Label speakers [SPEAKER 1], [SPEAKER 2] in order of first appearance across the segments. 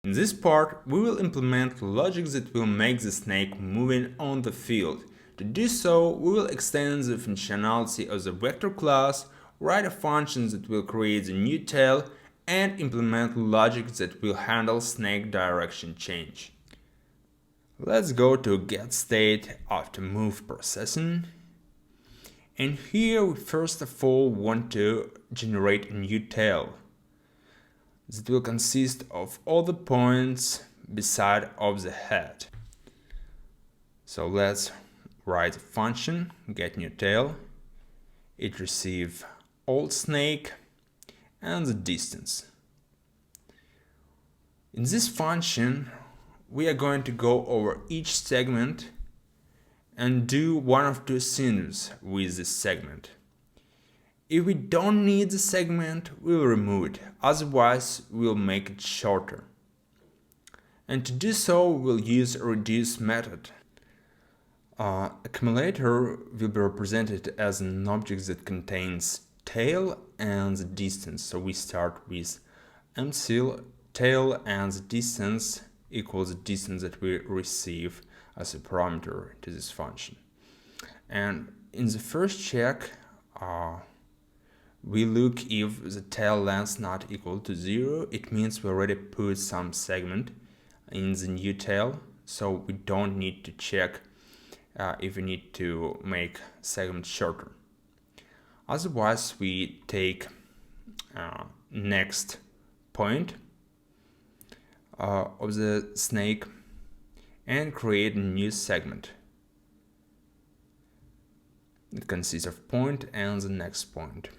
[SPEAKER 1] In this part, we will implement logic that will make the snake moving on the field. To do so, we will extend the functionality of the vector class, write a function that will create a new tail, and implement logic that will handle snake direction change. Let's go to getState after move processing. And here we first of all want to generate a new tail that will consist of all the points beside of the head. So let's write a function getNewTail. It receives old snake and the distance. In this function, we are going to go over each segment and do one of two things with this segment. If we don't need the segment, we'll remove it, otherwise we'll make it shorter. And to do so, we'll use a reduce method. Accumulator will be represented as an object that contains tail and the distance. So we start with mcil tail and the distance equals the distance that we receive as a parameter to this function. And in the first check, we look if the tail length not equal to 0. It means we already put some segment in the new tail, so we don't need to check if we need to make segment shorter. Otherwise, we take next point of the snake and create a new segment. It consists of point and the next point.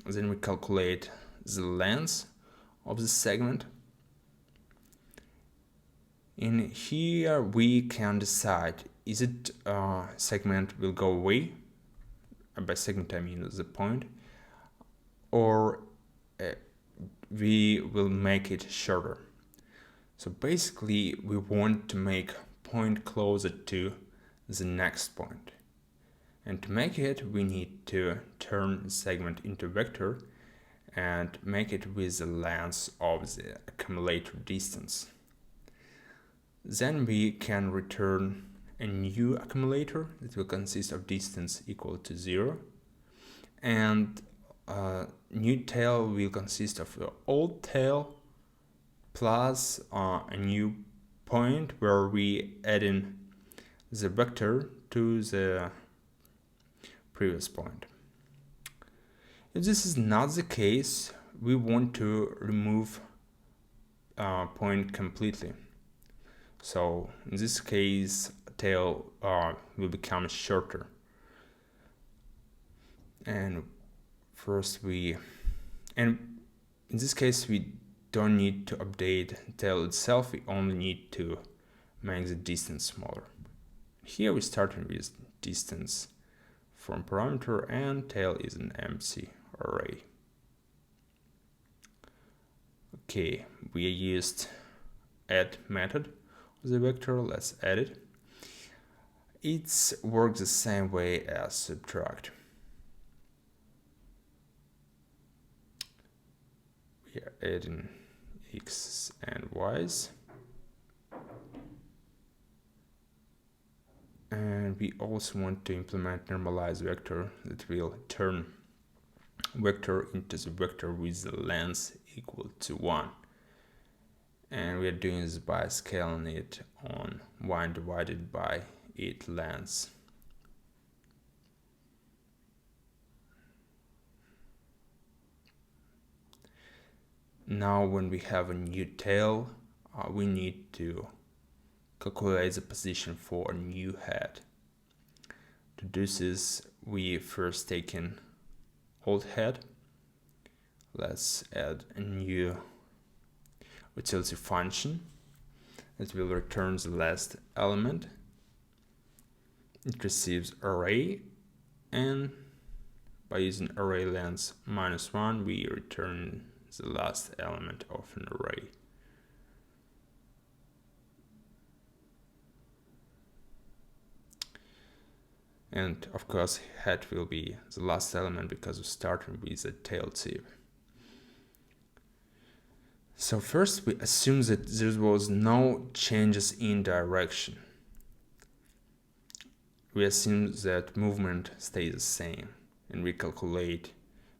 [SPEAKER 1] Then we calculate the length of the segment. In here we can decide, is it segment will go away, by segment I mean the point, or we will make it shorter. So basically we want to make point closer to the next point. And to make it, we need to turn the segment into vector and make it with the length of the accumulator distance. Then we can return a new accumulator that will consist of distance equal to 0. And new tail will consist of the old tail plus a new point where we add in the vector to the previous point. If this is not the case, we want to remove point completely. So in this case, tail will become shorter. And in this case, we don't need to update tail itself. We only need to make the distance smaller. Here we start with distance from parameter and tail is an empty array. Okay, we used add method of the vector. Let's add it. It works the same way as subtract. We are adding x and y's. And we also want to implement normalized vector that will turn vector into the vector with the length equal to 1. And we are doing this by scaling it on 1 divided by 8 lengths. Now when we have a new tail, we need to calculate the position for a new head. To do this, we first take in old head. Let's add a new utility function that will return the last element. It receives array, and by using array length -1, we return the last element of an array. And of course, head will be the last element because we're starting with a tail tip. So first we assume that there was no changes in direction. We assume that movement stays the same, and we calculate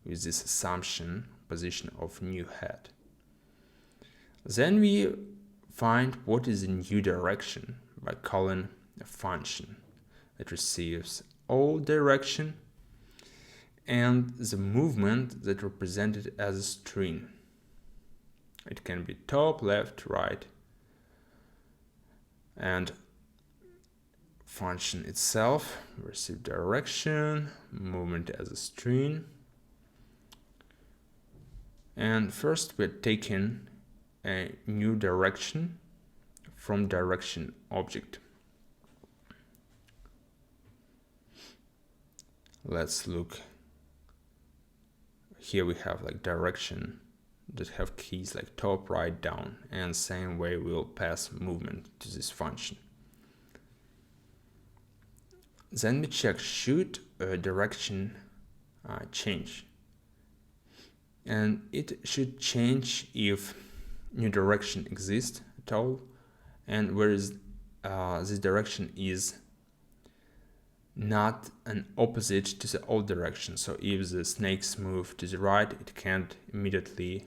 [SPEAKER 1] with this assumption position of new head. Then we find what is the new direction by calling a function that receives old direction and the movement that represented as a string. It can be top, left, right, and function itself receive direction, movement as a string, and first we're taking a new direction from direction object. Let's look. Here we have like direction that have keys like top, right, down, and same way we'll pass movement to this function. Then we check should direction change, and it should change if new direction exists at all, and whereas this direction is not an opposite to the old direction. So if the snakes move to the right, it can't immediately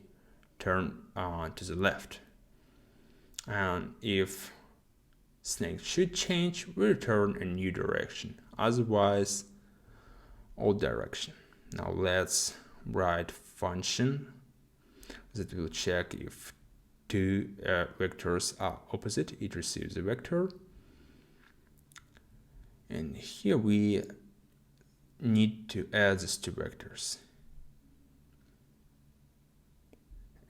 [SPEAKER 1] turn to the left. And if snake should change, we return a new direction, otherwise old direction. Now let's write function that will check if two vectors are opposite. It receives a vector, and here we need to add these two vectors.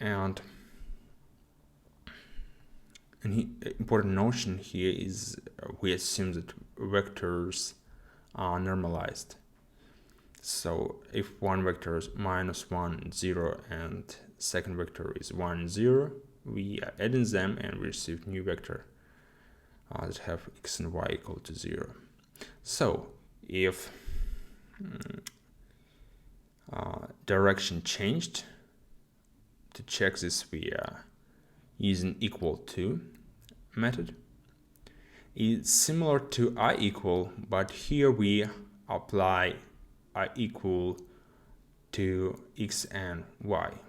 [SPEAKER 1] And an important notion here is we assume that vectors are normalized. So if one vector is -1, 0, and second vector is 1, 0, we are adding them and we receive new vector that have x and y equal to 0. So if direction changed, to check this we are using equal to method. It's similar to I equal, but here we apply I equal to x and y.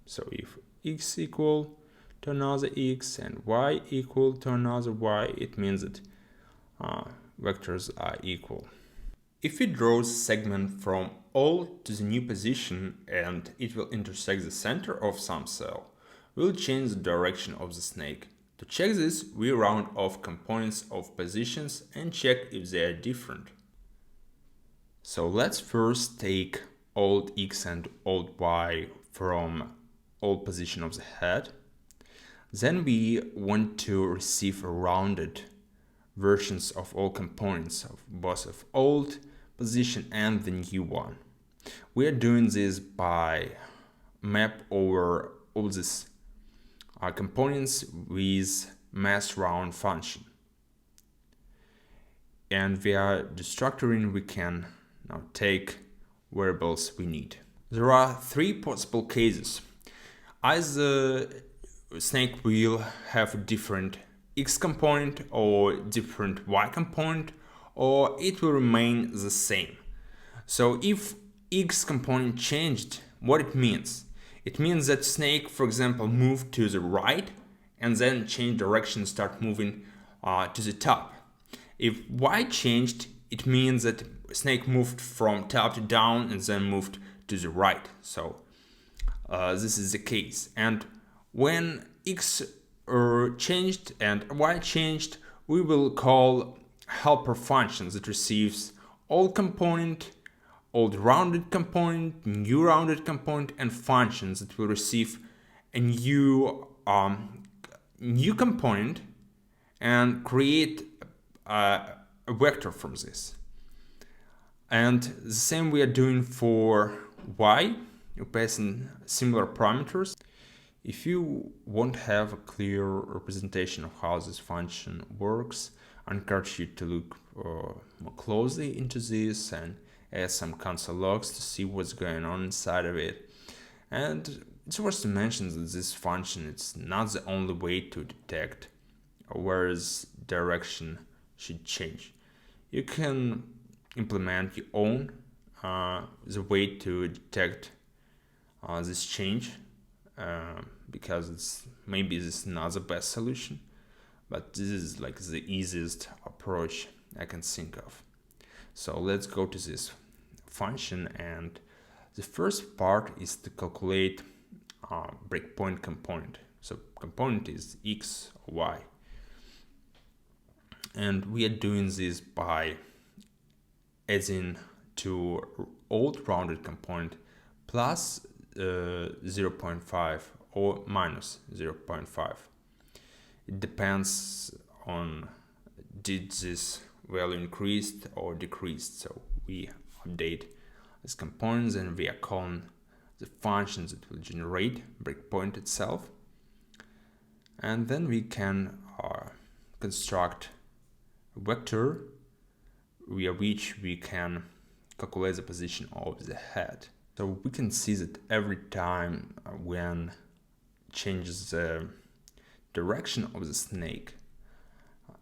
[SPEAKER 1] So if x equal to another x and y equal to another y, it means that vectors are equal. If we draw a segment from old to the new position and it will intersect the center of some cell, we'll change the direction of the snake. To check this, we round off components of positions and check if they are different. So let's first take old x and old y from old position of the head. Then we want to receive rounded versions of all components of both of old position and the new one. We are doing this by map over all these components with mass round function. And via destructuring we can now take variables we need. There are three possible cases. Either snake will have a different x component or different y component, or it will remain the same. So if x component changed, what it means? It means that snake, for example, moved to the right and then changed direction, start moving to the top. If y changed, it means that snake moved from top to down and then moved to the right. So this is the case. And when x changed and y changed, we will call helper functions that receives old component, old rounded component, new rounded component, and functions that will receive a new component and create a vector from this. And the same we are doing for y. You're passing similar parameters. If you won't have a clear representation of how this function works, I encourage you to look more closely into this and add some console logs to see what's going on inside of it. And it's worth to mention that this function is not the only way to detect where direction should change. You can implement your own the way to detect this change, because maybe this is not the best solution, but this is like the easiest approach I can think of. So let's go to this function, and the first part is to calculate breakpoint component. So component is x or y, and we are doing this by adding to old rounded component plus 0.5 or minus 0.5. It depends on did this value increased or decreased. So we update these components and we are calling the functions that will generate breakpoint itself, and then we can construct a vector via which we can calculate the position of the head. So we can see that every time when changes the direction of the snake,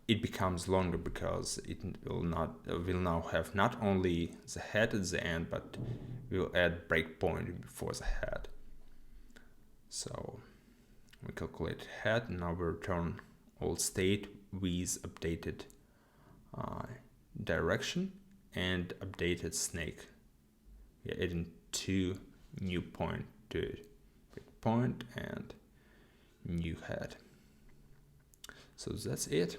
[SPEAKER 1] it becomes longer because it will now have not only the head at the end, but we'll add breakpoint before the head. So we calculate head, and now we return old state with updated direction and updated snake. We are adding 2 new point to it, breakpoint and new head. So that's it.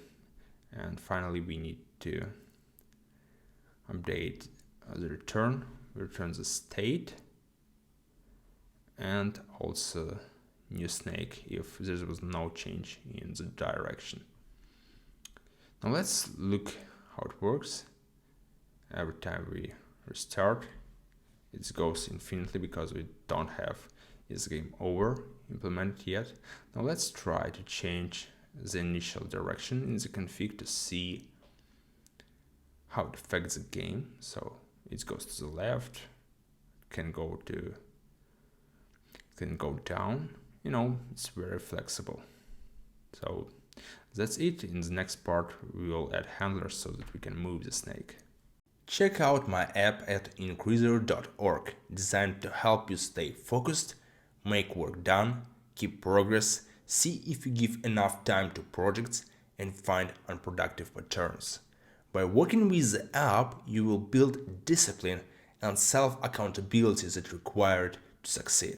[SPEAKER 1] And finally, we need to update the return. We return the state and also new snake if there was no change in the direction. Now let's look how it works. Every time we restart, it goes infinitely because we don't have is game over implemented yet. Now let's try to change the initial direction in the config to see how it affects the game. So it goes to the left, can go down, it's very flexible. So that's it. In the next part we will add handlers so that we can move the snake. Check out my app at increaser.org, designed to help you stay focused, make work done, keep progress, see if you give enough time to projects, and find unproductive patterns. By working with the app, you will build discipline and self-accountability that are required to succeed.